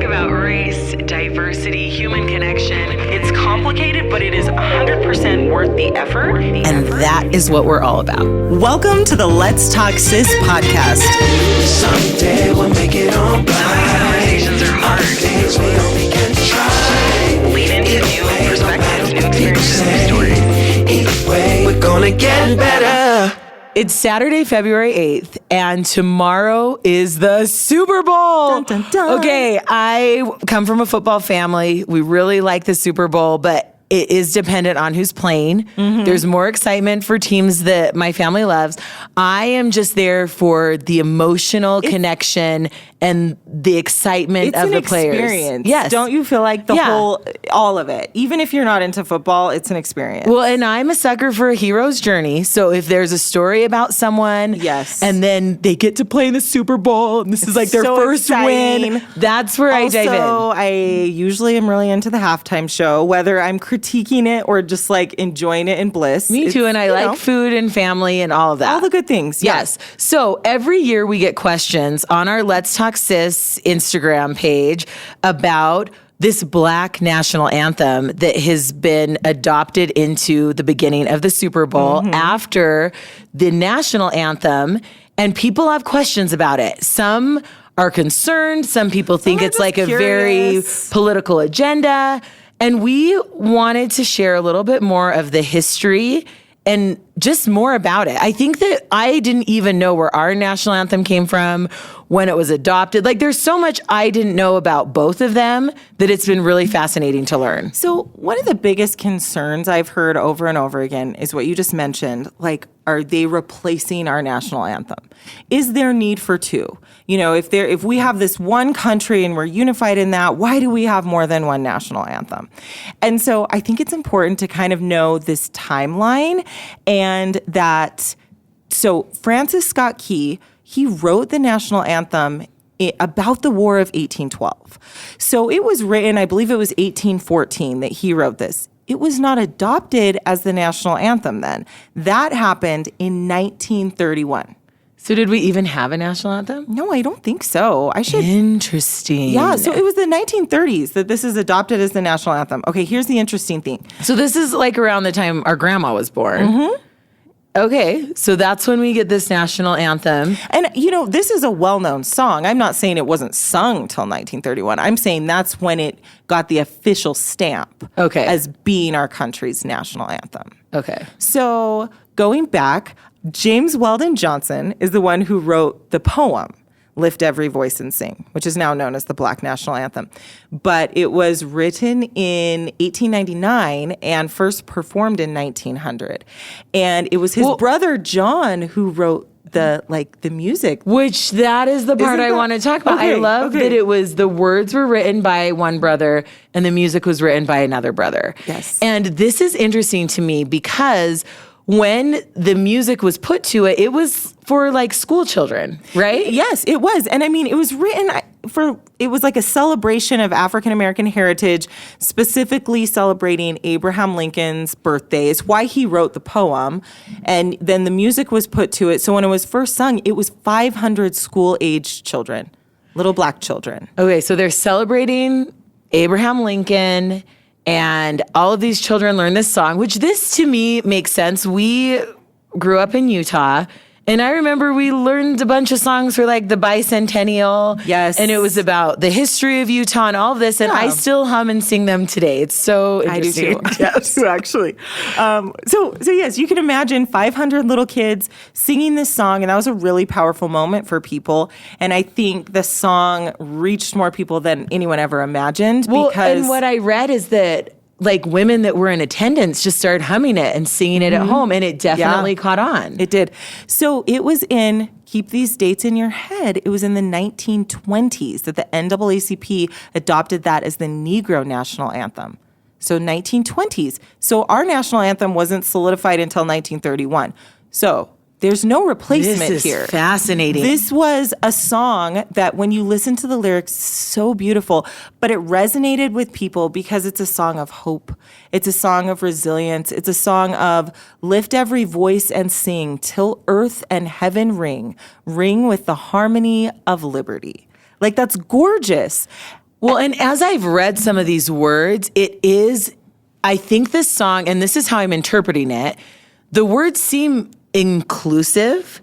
about race, diversity, human connection. It's complicated, but it is 100% worth the effort. And that is what we're all about. Welcome to the Let's Talk Sis podcast. Someday we'll make it on blind. Conversations are hard. Days we only can try. Lean into new perspectives, new experiences, new stories. Either way, we're gonna get better. It's Saturday, February 8th, and tomorrow is the Super Bowl. Dun, dun, dun. Okay, I come from a football family. We really like the Super Bowl, but it is dependent on who's playing. Mm-hmm. There's more excitement for teams that my family loves. I am just there for the emotional connection and the excitement of the players. It's an experience. Yes. Don't you feel like all of it, even if you're not into football, it's an experience. Well, and I'm a sucker for a hero's journey. So if there's a story about someone, yes, and then they get to play in the Super Bowl, and this is like their so first exciting. win, that's where I dive in. Also, I usually am really into the halftime show, whether I'm critiquing it or just like enjoying it in bliss. Me too, and I like food and family and all of that. All the good things. Yes. So every year we get questions on our Let's Talk Sis Instagram page about this Black National Anthem that has been adopted into the beginning of the Super Bowl after the national anthem, and people have questions about it. Some are concerned. Some people think it's like curious. A very political agenda. And we wanted to share a little bit more of the history and just more about it. I think that I didn't even know where our national anthem came from, when it was adopted. Like, there's so much I didn't know about both of them that it's been really fascinating to learn. So one of the biggest concerns I've heard over and over again is what you just mentioned. Like, are they replacing our national anthem? Is there need for two? You know, if we have this one country and we're unified in that, why do we have more than one national anthem? And so I think it's important to kind of know this timeline, and that, so Francis Scott Key, he wrote the national anthem about the War of 1812. So it was written, I believe it was 1814 that he wrote this. It was not adopted as the national anthem then. That happened in 1931. So did we even have a national anthem? No, I don't think so. I should. Interesting. Yeah, so it was the 1930s that this is adopted as the national anthem. Okay, here's the interesting thing. So this is like around the time our grandma was born. Mm-hmm. Okay, so that's when we get this national anthem. And, you know, this is a well-known song. I'm not saying it wasn't sung till 1931. I'm saying that's when it got the official stamp as being our country's national anthem. Okay. So going back, James Weldon Johnson is the one who wrote the poem, Lift Every Voice and Sing, which is now known as the Black National Anthem. But it was written in 1899 and first performed in 1900. And it was his brother John who wrote the music. Which that is the part I want to talk about. I love that it was, the words were written by one brother and the music was written by another brother. Yes. And this is interesting to me because when the music was put to it, it was for like school children, right? Yes, it was. And I mean, it was written it was like a celebration of African American heritage, specifically celebrating Abraham Lincoln's birthday. It's why he wrote the poem. And then the music was put to it. So when it was first sung, it was 500 school-aged children, little Black children. Okay, so they're celebrating Abraham Lincoln, and all of these children learn this song, which this to me makes sense. We grew up in Utah, and I remember we learned a bunch of songs for like the bicentennial. Yes. And it was about the history of Utah and all of this, and I still hum and sing them today. It's so interesting. I do too. Yes, actually. So yes, you can imagine 500 little kids singing this song, and that was a really powerful moment for people. And I think the song reached more people than anyone ever imagined. Well, because and what I read is that like women that were in attendance just started humming it and singing it at home, and it definitely caught on. It did. So it was keep these dates in your head, it was in the 1920s that the NAACP adopted that as the Negro National Anthem. So 1920s. So our national anthem wasn't solidified until 1931. So there's no replacement here. This is fascinating. This was a song that when you listen to the lyrics, so beautiful, but it resonated with people because it's a song of hope. It's a song of resilience. It's a song of lift every voice and sing till earth and heaven ring with the harmony of liberty. Like, that's gorgeous. Well, and as I've read some of these words, I think this song, and this is how I'm interpreting it, the words seem inclusive,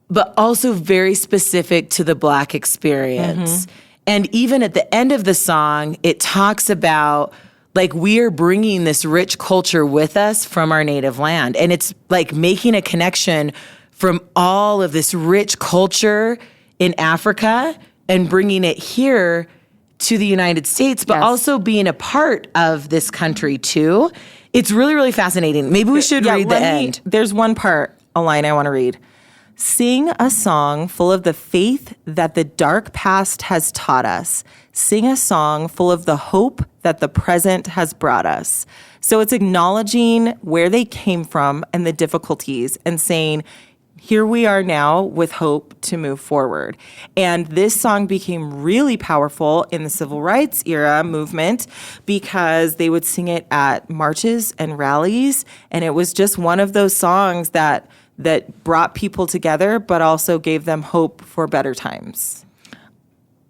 but also very specific to the Black experience. And even at the end of the song, it talks about like we are bringing this rich culture with us from our native land. And it's like making a connection from all of this rich culture in Africa and bringing it here to the United States, but also being a part of this country too. It's really, really fascinating. Maybe we should read the end. There's a line I want to read. Sing a song full of the faith that the dark past has taught us. Sing a song full of the hope that the present has brought us. So it's acknowledging where they came from and the difficulties and saying, here we are now with hope to move forward. And this song became really powerful in the civil rights era movement because they would sing it at marches and rallies. And it was just one of those songs that brought people together, but also gave them hope for better times.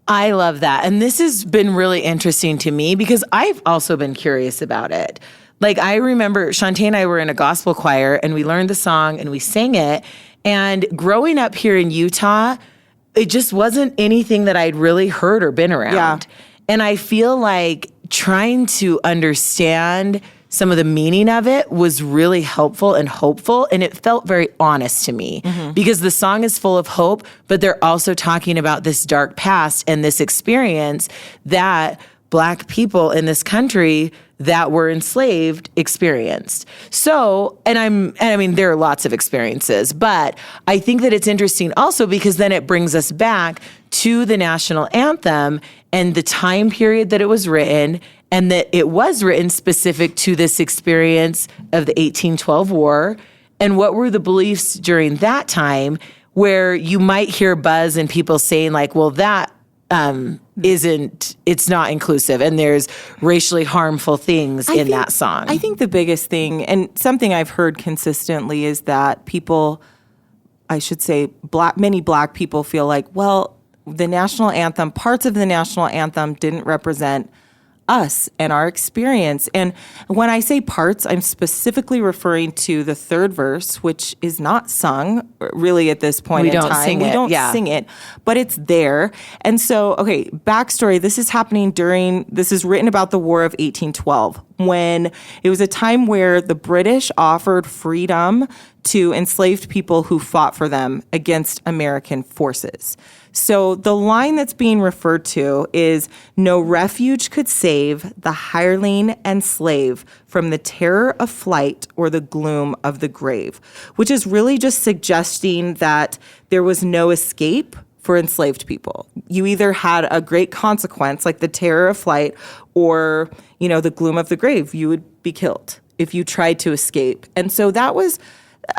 I love that. And this has been really interesting to me because I've also been curious about it. Like I remember Shantae and I were in a gospel choir and we learned the song and we sang it. And growing up here in Utah, it just wasn't anything that I'd really heard or been around. Yeah. And I feel like trying to understand some of the meaning of it was really helpful and hopeful. And it felt very honest to me because the song is full of hope, but they're also talking about this dark past and this experience that Black people in this country that were enslaved experienced. So, and I mean, there are lots of experiences, but I think that it's interesting also because then it brings us back to the national anthem and the time period that it was written, and that it was written specific to this experience of the 1812 war. And what were the beliefs during that time where you might hear buzz and people saying like, well, that it's not inclusive and there's racially harmful things in that song. I think the biggest thing, and something I've heard consistently, is that people, I should say, many Black people feel like, well, the national anthem, parts of the national anthem didn't represent us and our experience. And when I say parts, I'm specifically referring to the third verse, which is not sung really at this point in time. We don't sing it, but it's there. And so, okay, backstory, this is written about the War of 1812, when it was a time where the British offered freedom to enslaved people who fought for them against American forces. So the line that's being referred to is, no refuge could save the hireling and slave from the terror of flight or the gloom of the grave, which is really just suggesting that there was no escape for enslaved people. You either had a great consequence, like the terror of flight, or, the gloom of the grave. You would be killed if you tried to escape. And so that was...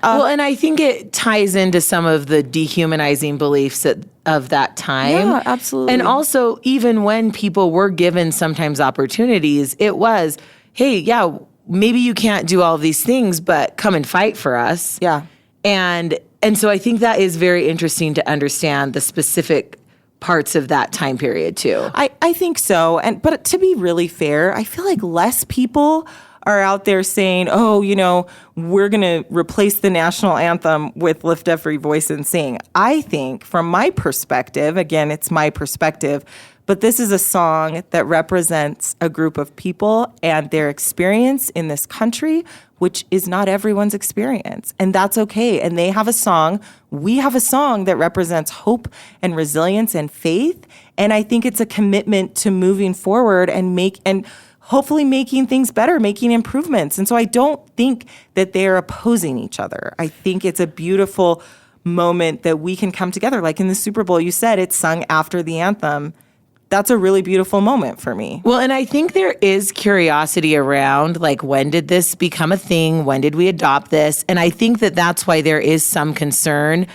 well, and I think it ties into some of the dehumanizing beliefs of that time. Yeah, absolutely. And also, even when people were given sometimes opportunities, it was, hey, yeah, maybe you can't do all of these things, but come and fight for us. Yeah. And so I think that is very interesting to understand the specific parts of that time period too. I think so. But to be really fair, I feel like less people are out there saying, oh, we're going to replace the national anthem with Lift Every Voice and Sing. I think from my perspective, again, it's my perspective, but this is a song that represents a group of people and their experience in this country, which is not everyone's experience. And that's okay. And they have a song. We have a song that represents hope and resilience and faith. And I think it's a commitment to moving forward and hopefully making things better, making improvements. And so I don't think that they're opposing each other. I think it's a beautiful moment that we can come together. Like in the Super Bowl, you said it's sung after the anthem. That's a really beautiful moment for me. Well, and I think there is curiosity around, like, when did this become a thing? When did we adopt this? And I think that that's why there is some concern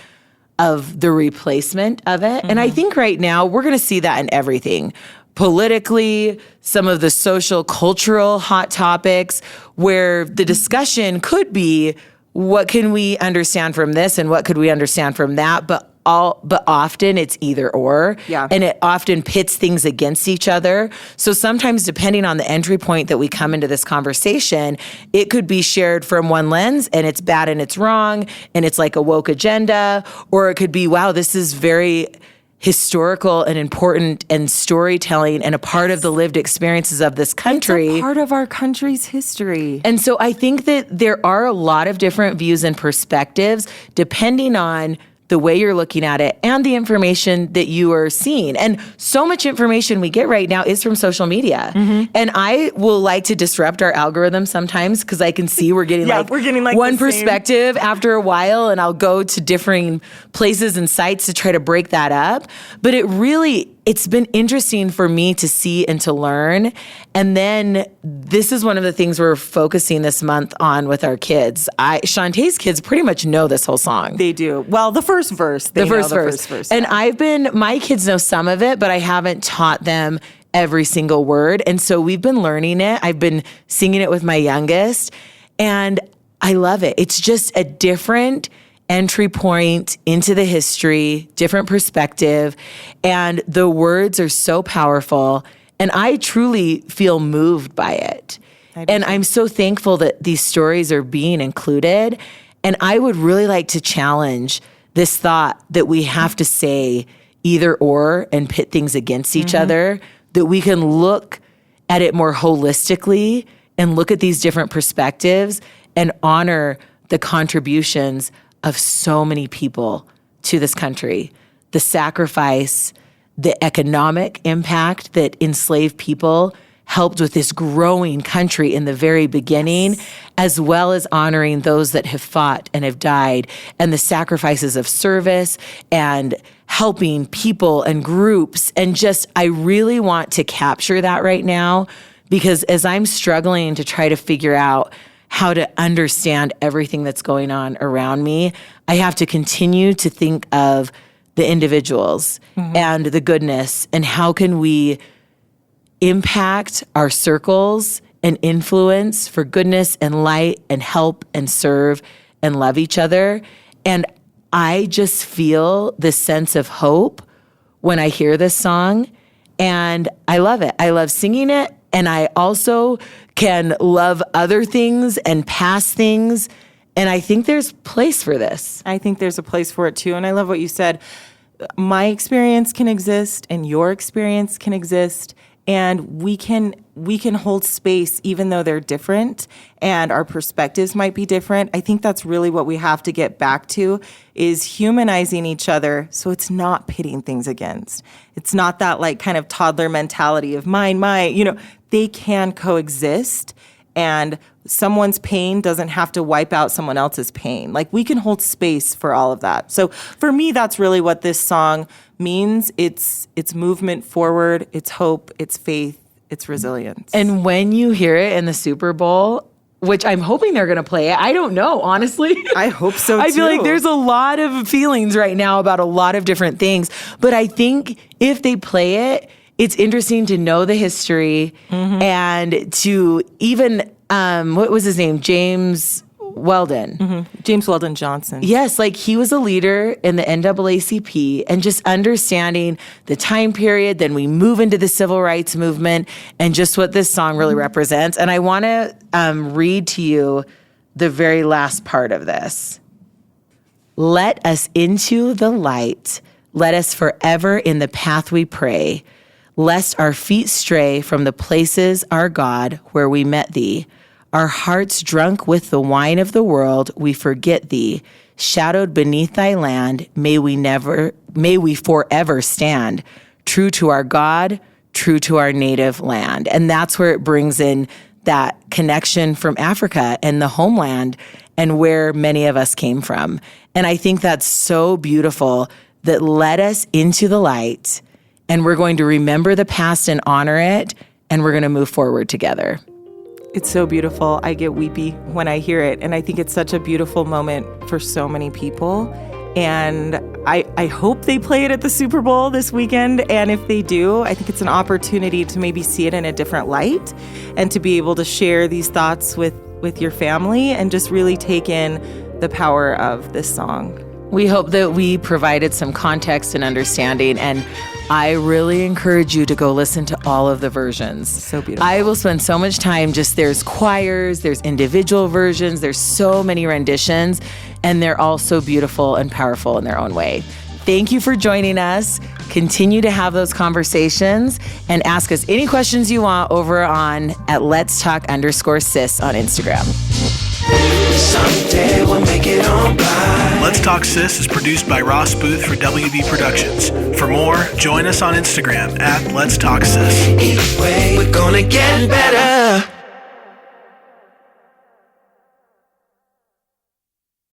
of the replacement of it. And I think right now we're going to see that in everything. Politically, some of the social, cultural hot topics where the discussion could be, what can we understand from this and what could we understand from that? But but often it's either or. Yeah. And it often pits things against each other. So sometimes, depending on the entry point that we come into this conversation, it could be shared from one lens and it's bad and it's wrong and it's like a woke agenda, or it could be, wow, this is very historical and important and storytelling and a part of the lived experiences of this country. It's a part of our country's history. And so I think that there are a lot of different views and perspectives depending on the way you're looking at it and the information that you are seeing. And so much information we get right now is from social media. And I will like to disrupt our algorithm sometimes because I can see we're getting one perspective after a while, and I'll go to differing places and sites to try to break that up. But it's been interesting for me to see and to learn. And then this is one of the things we're focusing this month on with our kids. Shantae's kids pretty much know this whole song. They do. Well, the first verse. The first verse. And my kids know some of it, but I haven't taught them every single word. And so we've been learning it. I've been singing it with my youngest, and I love it. It's just a different entry point into the history, different perspective, and the words are so powerful, and I truly feel moved by it. And I'm so thankful that these stories are being included, and I would really like to challenge this thought that we have to say either or and pit things against each other, that we can look at it more holistically and look at these different perspectives and honor the contributions of so many people to this country, the sacrifice, the economic impact that enslaved people helped with this growing country in the very beginning, as well as honoring those that have fought and have died, and the sacrifices of service and helping people and groups. And just, I really want to capture that right now, because as I'm struggling to try to figure out how to understand everything that's going on around me, I have to continue to think of the individuals and the goodness, and how can we impact our circles and influence for goodness and light and help and serve and love each other. And I just feel this sense of hope when I hear this song, and I love it. I love singing it. And I also can love other things and past things. And I think there's place for this. I think there's a place for it too. And I love what you said. My experience can exist and your experience can exist. And we can hold space even though they're different and our perspectives might be different. I think that's really what we have to get back to, is humanizing each other so it's not pitting things against. It's not that like kind of toddler mentality of mine, they can coexist, and someone's pain doesn't have to wipe out someone else's pain. Like, we can hold space for all of that. So for me, that's really what this song means. It's movement forward, it's hope, it's faith, it's resilience. And when you hear it in the Super Bowl, which I'm hoping they're going to play it, I don't know, honestly. I hope so too. I feel like there's a lot of feelings right now about a lot of different things. But I think if they play it, it's interesting to know the history and to even, what was his name? James Weldon. James Weldon Johnson. Yes, like he was a leader in the NAACP, and just understanding the time period. Then we move into the civil rights movement and just what this song really represents. And I want to read to you the very last part of this. Let us into the light. Let us forever in the path we pray, lest our feet stray from the places, our God, where we met thee. Our hearts drunk with the wine of the world, we forget thee. Shadowed beneath thy land, may we forever stand, true to our God, true to our native land. And that's where it brings in that connection from Africa and the homeland and where many of us came from. And I think that's so beautiful, that led us into the light, and we're going to remember the past and honor it, and we're going to move forward together. It's so beautiful. I get weepy when I hear it. And I think it's such a beautiful moment for so many people. And I hope they play it at the Super Bowl this weekend. And if they do, I think it's an opportunity to maybe see it in a different light and to be able to share these thoughts with your family and just really take in the power of this song. We hope that we provided some context and understanding, and I really encourage you to go listen to all of the versions. So beautiful. I will spend so much time there's choirs, there's individual versions, there's so many renditions, and they're all so beautiful and powerful in their own way. Thank you for joining us. Continue to have those conversations and ask us any questions you want over on at Let's Talk _sis on Instagram. Someday we'll make it on by. Let's Talk Sis is produced by Ross Boothe for WB Productions. For more, join us on Instagram at Let's Talk Sis. Either way, we're gonna get better.